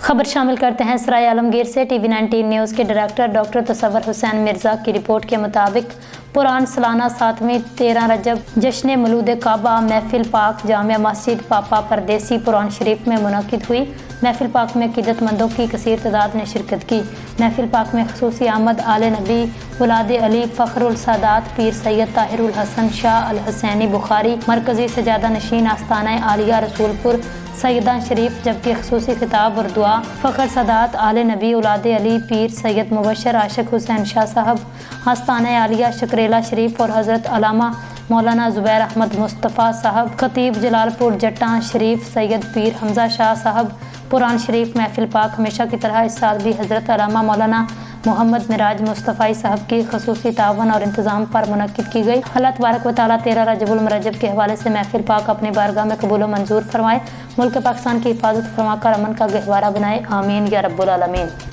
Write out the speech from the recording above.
خبر شامل کرتے ہیں سرائے عالمگیر سے۔ ٹی وی 19 نیوز کے ڈائریکٹر ڈاکٹر تصور حسین مرزا کی رپورٹ کے مطابق پوران سالانہ ساتویں 13 رجب جشن مولود کعبہ محفل پاک جامعہ مسجد پاپا پردیسی پوران شریف میں منعقد ہوئی۔ محفل پاک میں عقیدت مندوں کی کثیر تعداد نے شرکت کی۔ محفل پاک میں خصوصی آمد آل نبی اولاد علی فخر السادات پیر سید طاہر الحسن شاہ الحسینی بخاری مرکزی سجادہ نشین آستانہ عالیہ رسول پور سیدہ شریف، جبکہ خصوصی خطاب اور دعا فخر سادات آل نبی اولاد علی پیر سید مبشر عاشق حسین شاہ صاحب آستانہ عالیہ شکریلا شریف اور حضرت علامہ مولانا زبیر احمد مصطفیٰ صاحب خطیب جلال پور جٹاں شریف سید پیر حمزہ شاہ صاحب پوران شریف۔ محفل پاک ہمیشہ کی طرح اس سال بھی حضرت علامہ مولانا محمد مراج مصطفیٰ صاحب کی خصوصی تعاون اور انتظام پر منعقد کی گئی۔ اللہ تبارک و تعالیٰ 13 رجب المرجب کے حوالے سے محفل پاک اپنی بارگاہ میں قبول و منظور فرمائے، ملک پاکستان کی حفاظت فرما کر امن کا گہوارہ بنائے، آمین یا رب العالمین۔